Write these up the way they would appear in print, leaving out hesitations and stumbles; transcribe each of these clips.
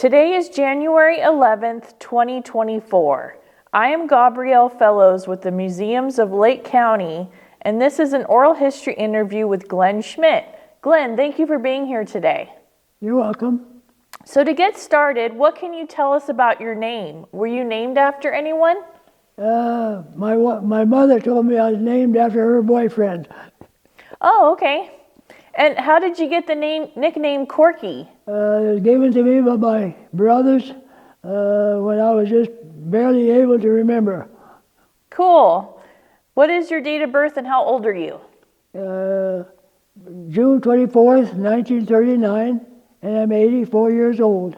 Today is January 11th, 2024. I am Gabriele Fellows with the Museums of Lake County, and this is an oral history interview with Glenn Schmidt. Glenn, thank you for being here today. You're welcome. So to get started, what can you tell us about your name? Were you named after anyone? My mother told me I was named after her boyfriend. Oh, okay. And how did you get the nickname Corky? It was given to me by my brothers when I was just barely able to remember. Cool. What is your date of birth and how old are you? June 24th, 1939, and I'm 84 years old.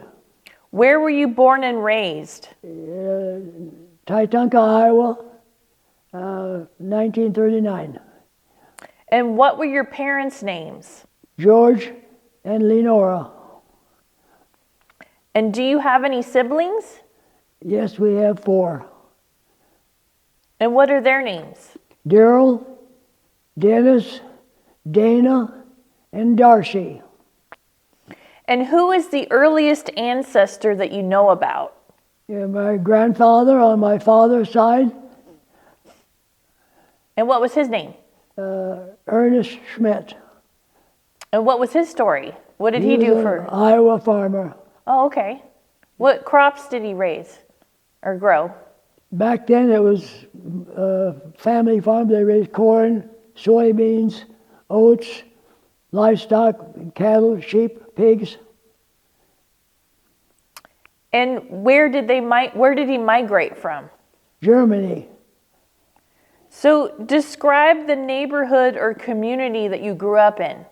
Where were you born and raised? Titanca, Iowa, 1939. And what were your parents' names? George and Lenora. And do you have any siblings? Yes, we have 4. And what are their names? Daryl, Dennis, Dana, and Darcy. And who is the earliest ancestor that you know about? Yeah, my grandfather on my father's side. And what was his name? Ernest Schmidt. And what was his story? What did he do for? Iowa farmer. Oh, okay. What crops did he raise or grow? Back then it was family farm. They raised corn, soybeans, oats, livestock, cattle, sheep, pigs. And where did he migrate from? Germany. So describe the neighborhood or community that you grew up in.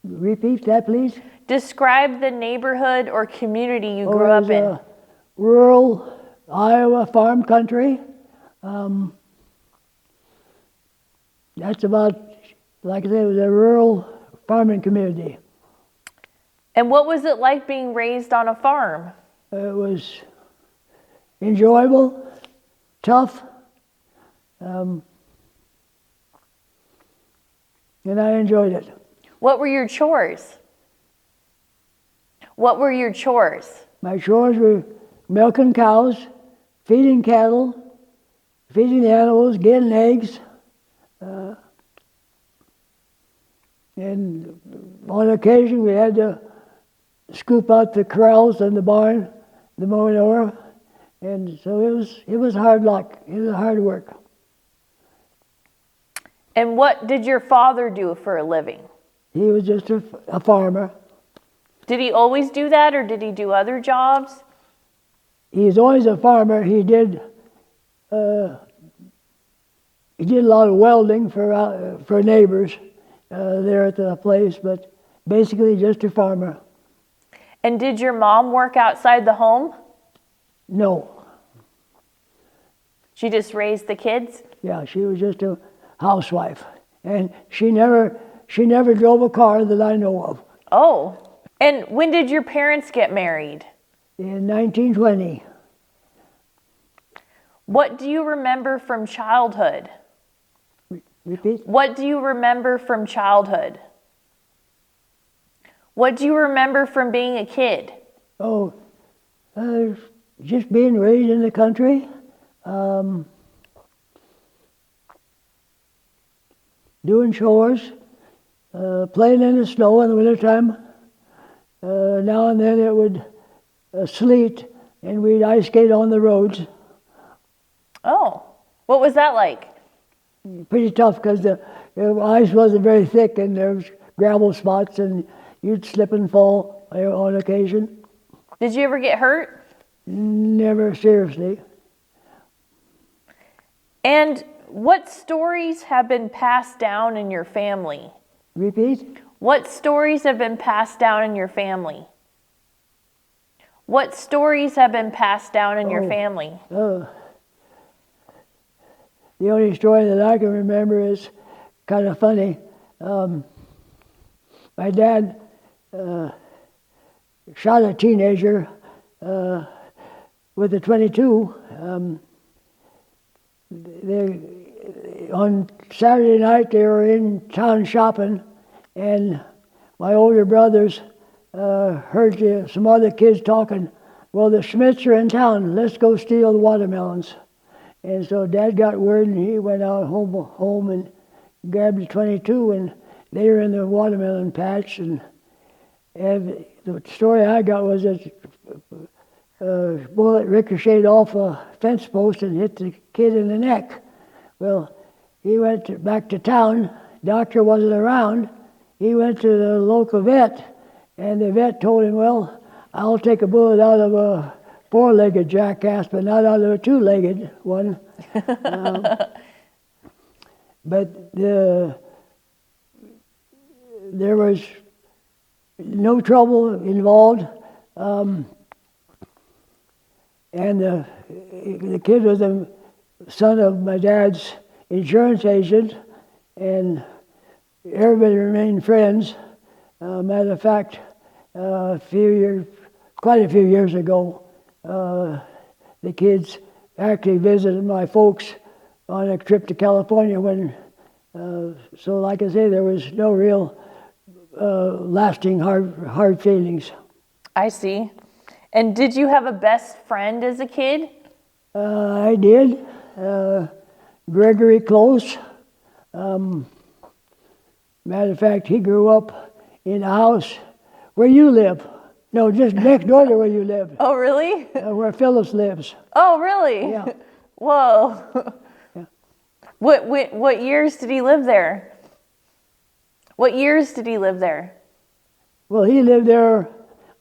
Repeat that, please. Describe the neighborhood or community you grew up in. Rural Iowa farm country. That's about, like I said, it was a rural farming community. And what was it like being raised on a farm? It was enjoyable, tough, and I enjoyed it. What were your chores? What were your chores? My chores were milking cows, feeding cattle, feeding the animals, getting eggs, and on occasion we had to scoop out the corrals in the barn, the manure, and so it was hard luck. It was hard work. And what did your father do for a living? He was just a farmer. Did he always do that, or did he do other jobs? He's always a farmer. He did a lot of welding for neighbors there at the place, but basically just a farmer. And did your mom work outside the home? No. She just raised the kids? Yeah, she was just a housewife, and she never drove a car that I know of. Oh. And when did your parents get married? In 1920. What do you remember from childhood? Repeat? What do you remember from childhood? What do you remember from being a kid? Oh, just being raised in the country. Doing chores, playing in the snow in the wintertime. Now and then it would sleet and we'd ice skate on the roads. Oh, what was that like? Pretty tough because the ice wasn't very thick and there was gravel spots and you'd slip and fall on occasion. Did you ever get hurt? Never seriously. And what stories have been passed down in your family? Repeat? What stories have been passed down in your family? What stories have been passed down in your family? The only story that I can remember is kind of funny. My dad shot a teenager with a .22. On Saturday night they were in town shopping, and my older brothers heard some other kids talking, well, the Schmidts are in town, let's go steal the watermelons. And so Dad got word and he went out home and grabbed the 22 and they were in the watermelon patch. And the story I got was that a bullet ricocheted off a fence post and hit the kid in the neck. Well, he went back to town. Doctor wasn't around. He went to the local vet, and the vet told him, well, I'll take a bullet out of a four-legged jackass, but not out of a two-legged one. But there was no trouble involved. And the kid was the son of my dad's insurance agent, and everybody remained friends. Matter of fact, quite a few years ago, the kids actually visited my folks on a trip to California when, so like I say, there was no real lasting hard feelings. I see. And did you have a best friend as a kid? I did. Gregory Close. Matter of fact, he grew up in a house where you live. No, just next door to where you live. Oh, really? Where Phyllis lives. Oh, really? Yeah. Whoa. Yeah. What years did he live there? What years did he live there? Well, he lived there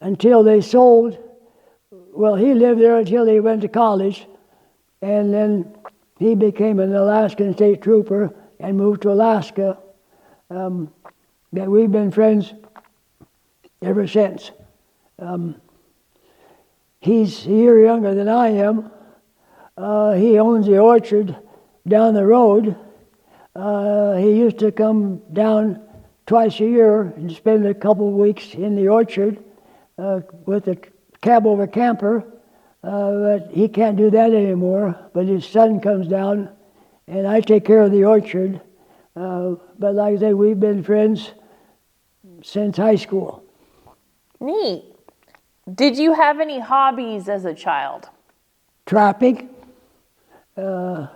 until they sold. Well, he lived there until he went to college, and then he became an Alaskan state trooper and moved to Alaska. That we've been friends ever since. He's a year younger than I am. He owns the orchard down the road. He used to come down twice a year and spend a couple of weeks in the orchard with a cab over camper. But he can't do that anymore. But his son comes down, and I take care of the orchard. But like I say, we've been friends since high school. Neat. Did you have any hobbies as a child? Trapping. Not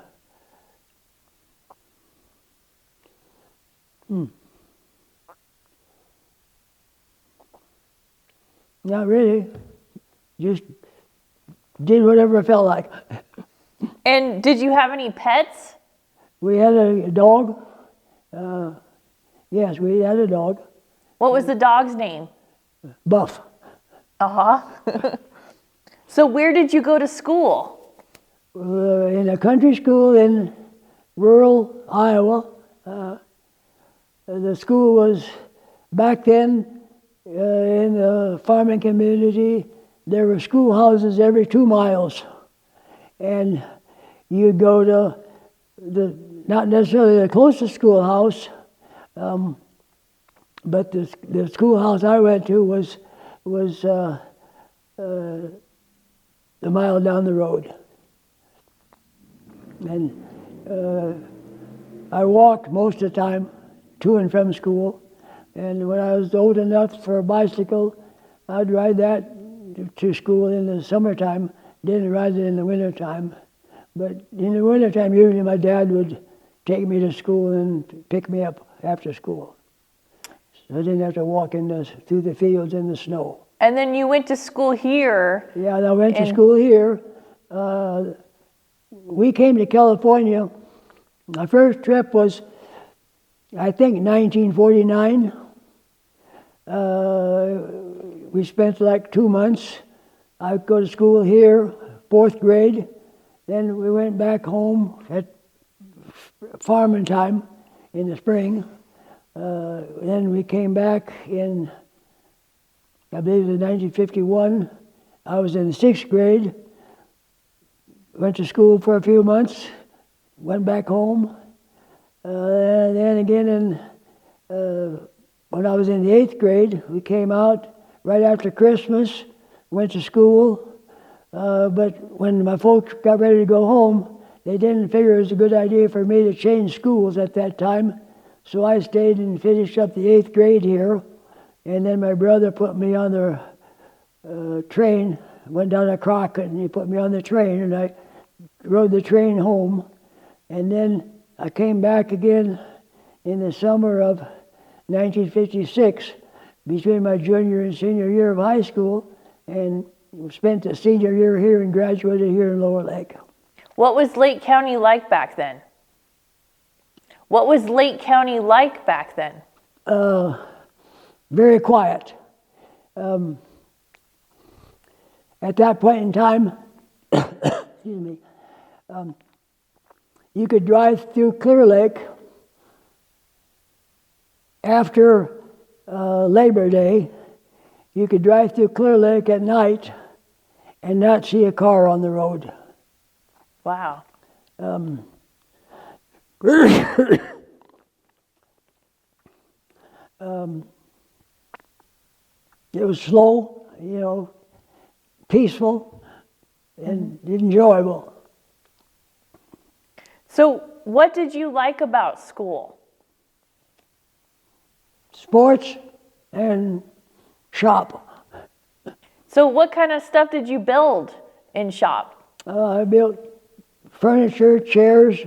really. Just did whatever I felt like. And did you have any pets? We had a dog. Yes, we had a dog. What was the dog's name? Buff. Uh-huh. So where did you go to school? In a country school in rural Iowa. The school was, back then, in the farming community, there were schoolhouses every 2 miles. And you'd go to not necessarily the closest schoolhouse, but the schoolhouse I went to was a mile down the road. And I walked most of the time to and from school. And when I was old enough for a bicycle, I'd ride that to school in the summertime. Didn't ride it in the wintertime. But in the wintertime, usually my dad would take me to school and pick me up after school. So I didn't have to walk through the fields in the snow. And then you went to school here. Yeah, I went to school here. We came to California. My first trip was, I think, 1949. We spent like 2 months. I'd go to school here, 4th grade. Then we went back home at farming time in the spring. Then we came back in, I believe it was 1951. I was in the 6th grade. Went to school for a few months. Went back home. And then again when I was in the 8th grade, we came out right after Christmas, went to school. But when my folks got ready to go home, they didn't figure it was a good idea for me to change schools at that time. So I stayed and finished up the 8th grade here. And then my brother put me on the train, went down to Crockett, and he put me on the train, and I rode the train home. And then I came back again in the summer of 1956, between my junior and senior year of high school, and spent the senior year here and graduated here in Lower Lake. What was Lake County like back then? What was Lake County like back then? Very quiet. At that point in time, excuse me, you could drive through Clear Lake after Labor Day. You could drive through Clear Lake at night and not see a car on the road. Wow. It was slow, peaceful, and enjoyable. So, what did you like about school? Sports and shop. So, what kind of stuff did you build in shop? I built furniture, chairs,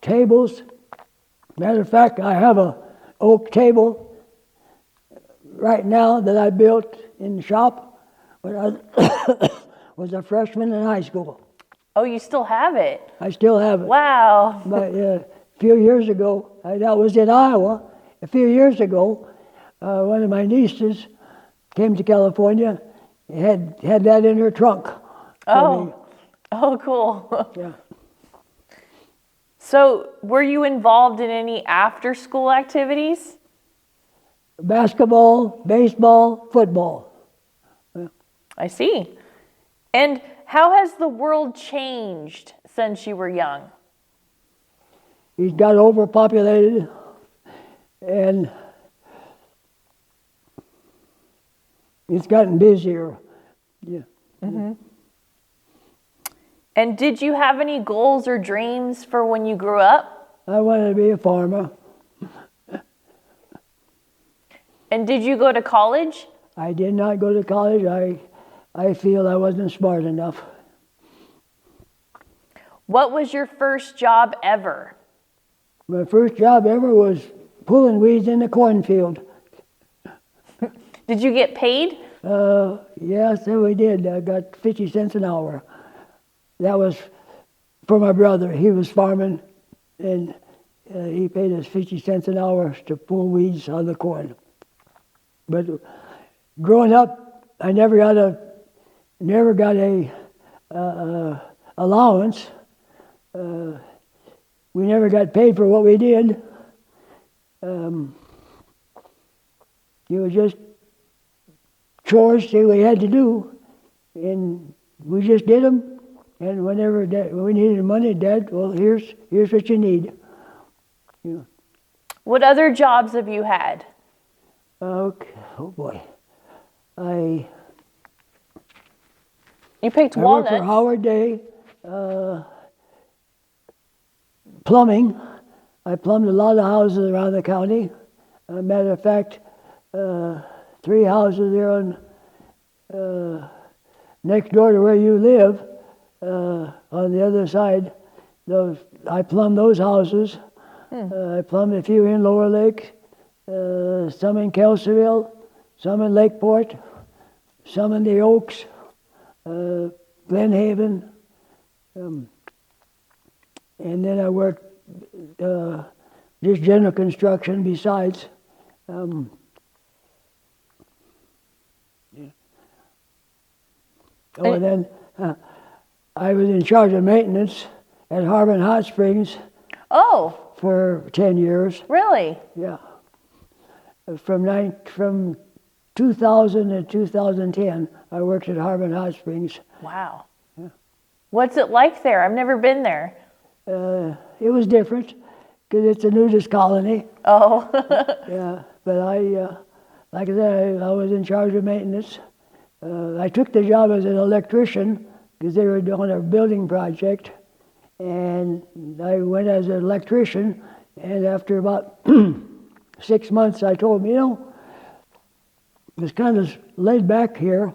tables. Matter of fact, I have a oak table right now that I built in the shop when I was a freshman in high school. Oh, you still have it? I still have it. Wow. But a few years ago, that was in Iowa. A few years ago, one of my nieces came to California, had that in her trunk. Oh, cool. Yeah. So, were you involved in any after-school activities? Basketball, baseball, football. I see. And how has the world changed since you were young? He's got overpopulated, and it's gotten busier. Yeah. Mm-hmm. And did you have any goals or dreams for when you grew up? I wanted to be a farmer. And did you go to college? I did not go to college. I feel I wasn't smart enough. What was your first job ever? My first job ever was pulling weeds in the cornfield. Did you get paid? Yes, we did. I got 50 cents an hour. That was for my brother. He was farming, and he paid us 50 cents an hour to pull weeds out of the corn. But growing up, I never got a allowance. We never got paid for what we did. It was just chores that we had to do, and we just did them. And whenever we needed money, Dad, well, here's what you need. What other jobs have you had? Okay. Oh boy, You picked I worked for Walnut. Howard Day, plumbing. I plumbed a lot of houses around the county. Matter of fact, 3 houses there on next door to where you live, on the other side. I plumbed those houses. I plumbed a few in Lower Lake, some in Kelseyville, some in Lakeport, some in the Oaks, Glen Haven, and then I worked just general construction besides. And then I was in charge of maintenance at Harbin Hot Springs Oh, for 10 years. really? Yeah. From 2000 to 2010, I worked at Harbin Hot Springs. Wow. What's it like there? I've never been there. It was different because it's a nudist colony. Oh. Yeah, but like I said, I was in charge of maintenance. I took the job as an electrician because they were doing a building project, and I went as an electrician, and after about 6 months I told him, you know, it's kind of laid back here.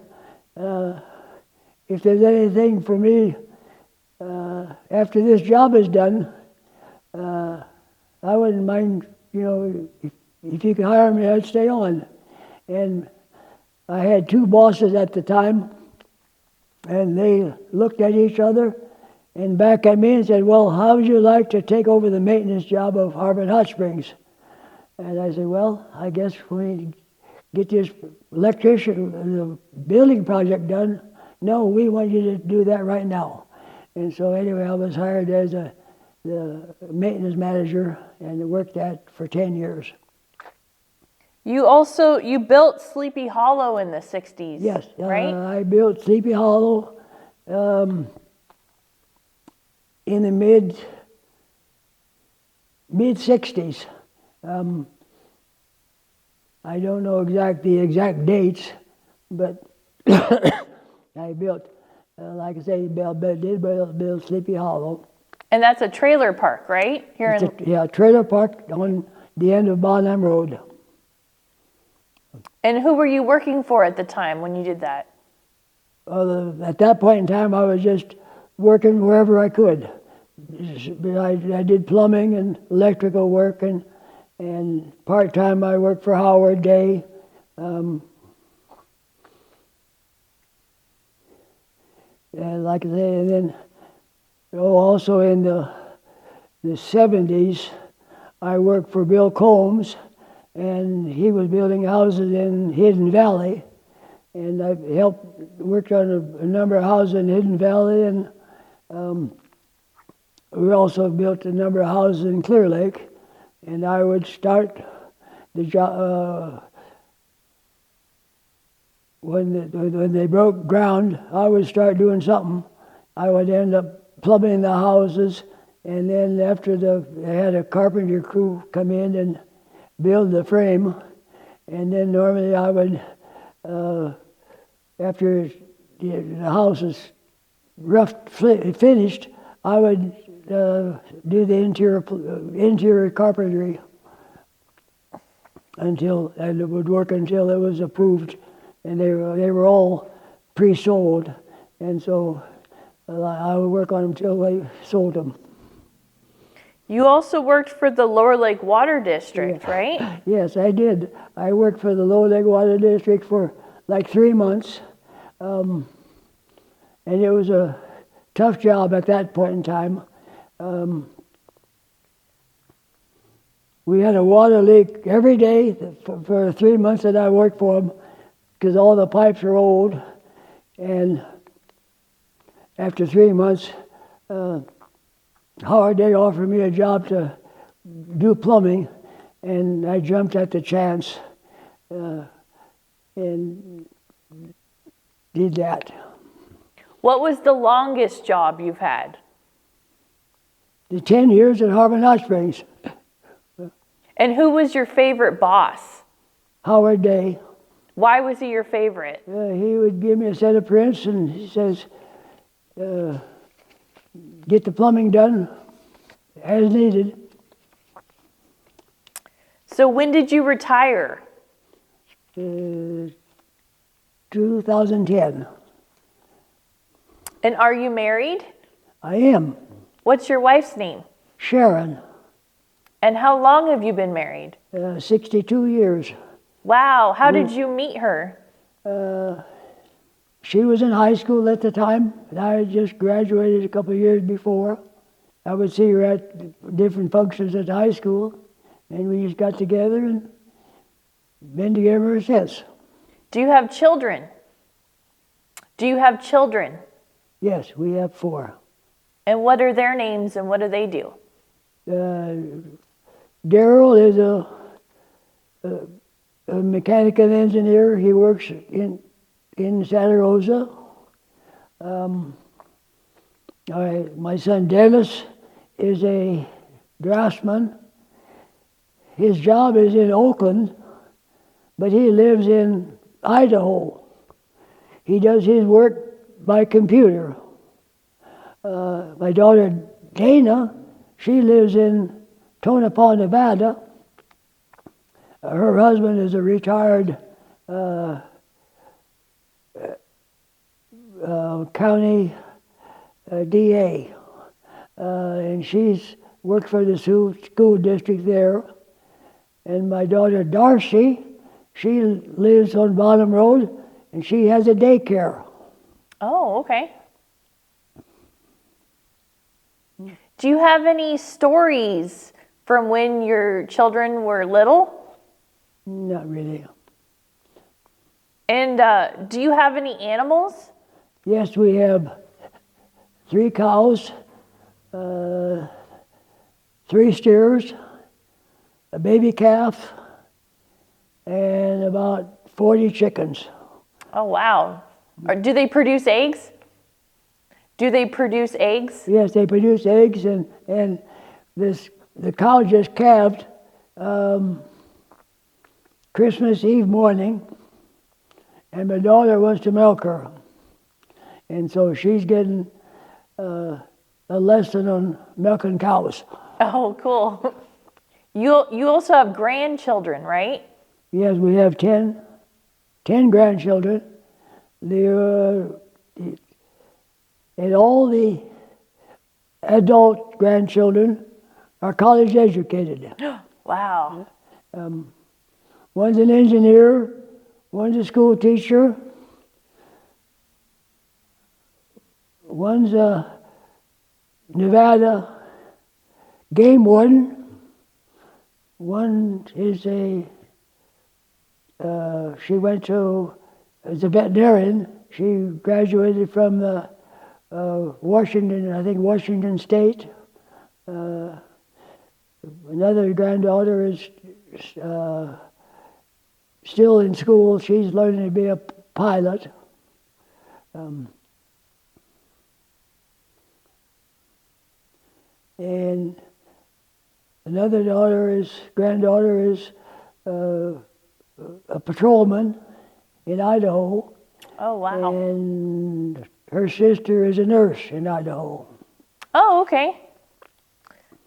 If there's anything for me after this job is done, I wouldn't mind, you know, if you could hire me, I'd stay on. And I had 2 bosses at the time, and they looked at each other and back at me and said, well, how would you like to take over the maintenance job of Harvard Hot Springs? And I said, well, I guess we get this the building project done. No, we want you to do that right now. And so anyway, I was hired as the maintenance manager and worked that for 10 years. You built Sleepy Hollow in the 60s. Yes, right? I built Sleepy Hollow in the mid 60s. I don't know the exact dates, but I built, like I say, build Sleepy Hollow. And that's a trailer park, right? Trailer park on the end of Bonham Road. And who were you working for at the time when you did that? At that point in time, I was just working wherever I could. I did plumbing and electrical work, and part-time I worked for Howard Day. And like I say, and then also in the 70s, I worked for Bill Combs, and he was building houses in Hidden Valley, and I worked on a number of houses in Hidden Valley, and we also built a number of houses in Clear Lake, and I would start the job when they broke ground. I would start doing something. I would end up plumbing the houses, and then after they had a carpenter crew come in and build the frame, and then normally I would, after the house is finished, I would do the interior carpentry until, and it would work until it was approved, and they were all pre-sold, and so I would work on them until they sold them. You also worked for the Lower Lake Water District, right? Yes, I did. I worked for the Lower Lake Water District for like 3 months, and it was a tough job at that point in time. We had a water leak every day for 3 months that I worked for them, because all the pipes are old, and after 3 months, Howard Day offered me a job to do plumbing, and I jumped at the chance and did that. What was the longest job you've had? The 10 years at Harvard Hot Springs. And who was your favorite boss? Howard Day. Why was he your favorite? He would give me a set of prints, and he says, get the plumbing done as needed. So when did you retire? 2010. And are you married? I am. What's your wife's name? Sharon. And how long have you been married? 62 years. Wow, how did you meet her? She was in high school at the time, and I had just graduated a couple of years before. I would see her at different functions at high school, and we just got together and been together ever since. Do you have children? Yes, we have 4. And what are their names and what do they do? Daryl is a mechanical engineer. He works in Santa Rosa. My son Dennis is a draftsman. His job is in Oakland, but he lives in Idaho. He does his work by computer. My daughter Dana, she lives in Tonopah, Nevada. Her husband is a retired county DA, and she's worked for the school district there. And my daughter Darcy, she lives on Bottom Road, and she has a daycare. Oh, okay. Do you have any stories from when your children were little? Not really. And do you have any animals? Yes, we have 3 cows, 3 steers, a baby calf, and about 40 chickens. Oh, wow. Do they produce eggs? Do they produce eggs? Yes, they produce eggs, and the cow just calved Christmas Eve morning, and my daughter wants to milk her. And so she's getting a lesson on milking cows. Oh, cool. You also have grandchildren, right? Yes, we have 10 grandchildren. And all the adult grandchildren are college educated. Wow. One's an engineer, one's a school teacher, one's a Nevada game warden, one is she went to, as a veterinarian, she graduated from the Washington State. Another granddaughter is still in school. She's learning to be a pilot. And another granddaughter is a patrolman in Idaho. Oh, wow. And her sister is a nurse in Idaho. Oh, okay.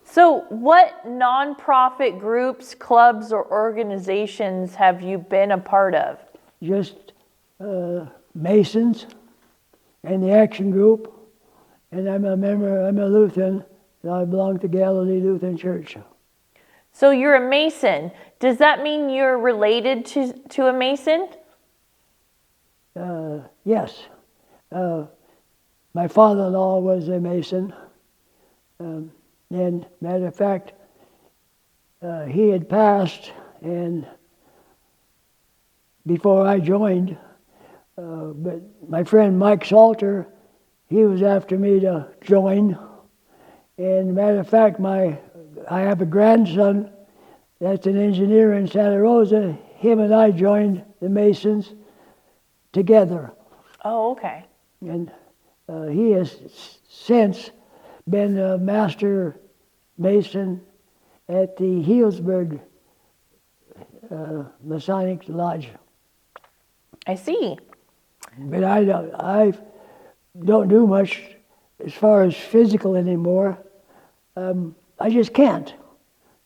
So what nonprofit groups, clubs, or organizations have you been a part of? Just Masons and the Action Group. And I'm a member, I'm a Lutheran, and I belong to Galilee Lutheran Church. So you're a Mason. Does that mean you're related to a Mason? Yes. My father-in-law was a Mason. And matter of fact, he had passed, and before I joined, but my friend Mike Salter, he was after me to join. And matter of fact, I have a grandson that's an engineer in Santa Rosa. Him and I joined the Masons together. Oh, okay. And he has since been a master Mason at the Healdsburg Masonic Lodge. I see. But I don't do much as far as physical anymore. I just can't.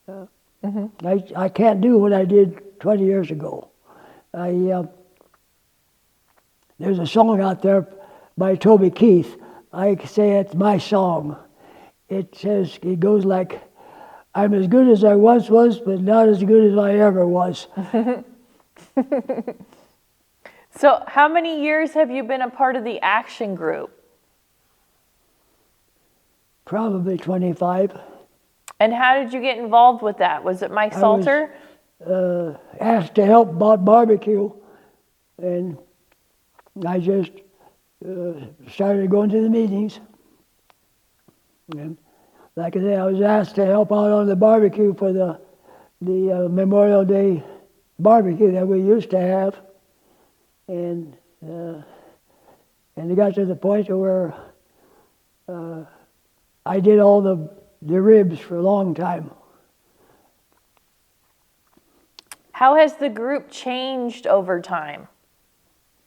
I can't do what I did 20 years ago. There's a song out there by Toby Keith. I say it's my song. It goes like, I'm as good as I once was, but not as good as I ever was. So how many years have you been a part of the Action Group? Probably 25. And how did you get involved with that? Was it Mike Salter? I was asked to help about barbecue, and I just started going to the meetings. And like I say, I was asked to help out on the barbecue for the Memorial Day barbecue that we used to have, and it got to the point where I did all the ribs for a long time. How has the group changed over time?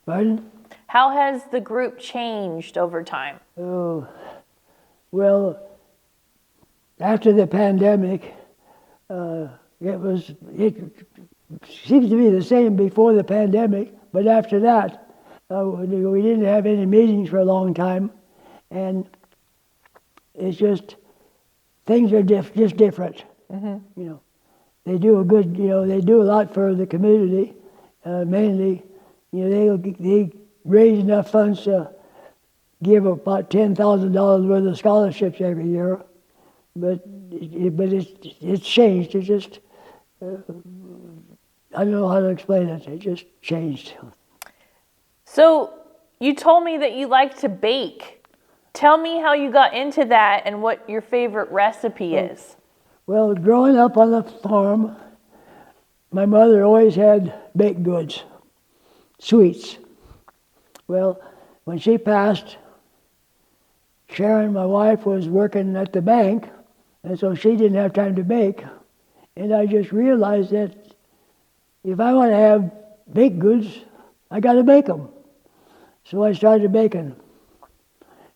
Pardon? How has the group changed over time? Oh, well, after the pandemic, it seems to be the same before the pandemic, but after that, we didn't have any meetings for a long time, and it's just, things are just different. You know, they do they do a lot for the community, mainly, they raise enough funds to give about $10,000 worth of scholarships every year, but it's changed. It just, I don't know how to explain it. It just changed. So you told me that you like to bake. Tell me how you got into that and what your favorite recipe is. Well, growing up on the farm, my mother always had baked goods, sweets. Well, when she passed, Sharon, my wife, was working at the bank, and so she didn't have time to bake. And I just realized that if I want to have baked goods, I got to bake them. So I started baking.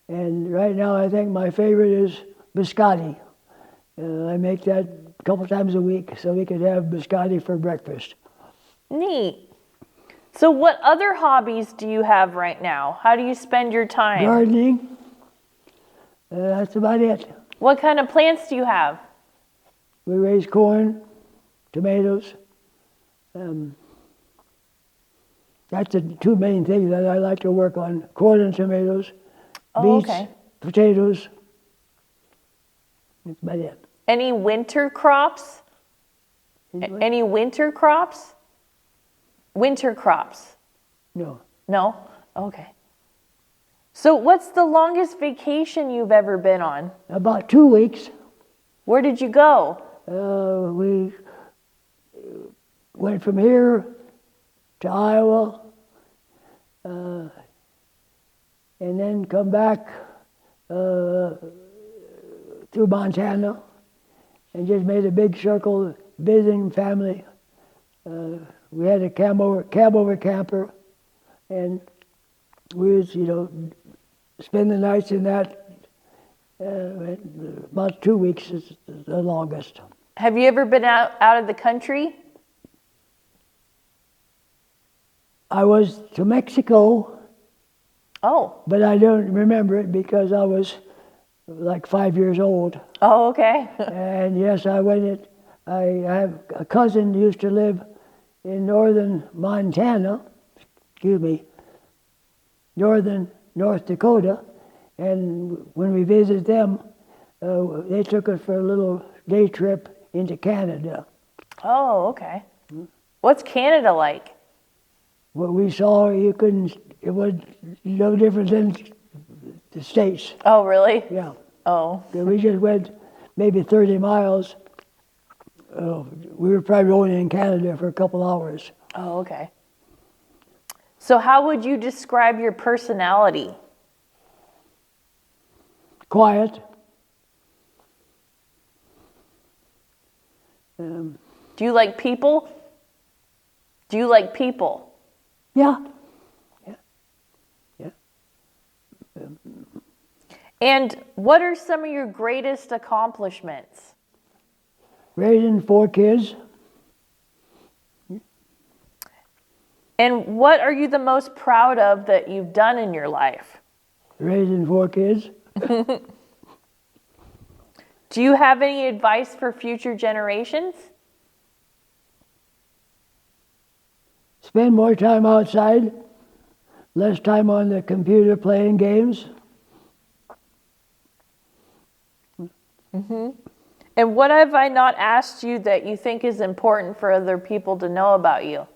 And right now I think my favorite is biscotti. I make that a couple times a week so we could have biscotti for breakfast. Neat. So what other hobbies do you have right now? How do you spend your time? Gardening. That's about it. What kind of plants do you have? We raise corn, tomatoes. That's the two main things that I like to work on: corn and tomatoes, beets, Okay. potatoes. That's about it. Any winter crops? Any winter crops? Winter crops? No. No? Okay. So what's the longest vacation you've ever been on? About 2 weeks. Where did you go? We went from here to Iowa, and then come back through Montana, and just made a big circle visiting family. We had a cab over camper, and we was, spend the nights in that. About 2 weeks is the longest. Have you ever been out of the country? I was to Mexico, Oh. but I don't remember it because I was like 5 years old. Oh, okay. And yes, I went. I have a cousin who used to live in northern Montana, North Dakota, and when we visited them, they took us for a little day trip into Canada. Oh, okay. What's Canada like? What we saw, it was no different than the States. Oh, really? Yeah. Oh. We just went maybe 30 miles. We were probably only in Canada for a couple hours. Oh, okay. So how would you describe your personality? Quiet. Do you like people? Do you like people? Yeah. And what are some of your greatest accomplishments? Raising 4 kids. And what are you the most proud of that you've done in your life? Raising 4 kids. Do you have any advice for future generations? Spend more time outside, less time on the computer playing games. And what have I not asked you that you think is important for other people to know about you?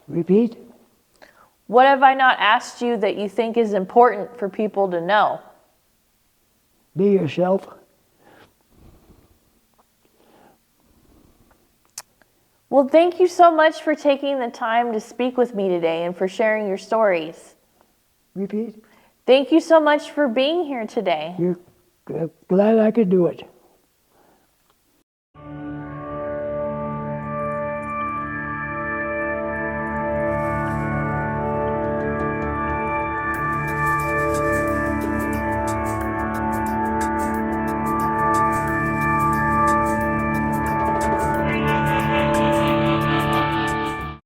Repeat. What have I not asked you that you think is important for people to know? Be yourself. Well, thank you so much for taking the time to speak with me today and for sharing your stories. Repeat. Thank you so much for being here today. You're glad I could do it.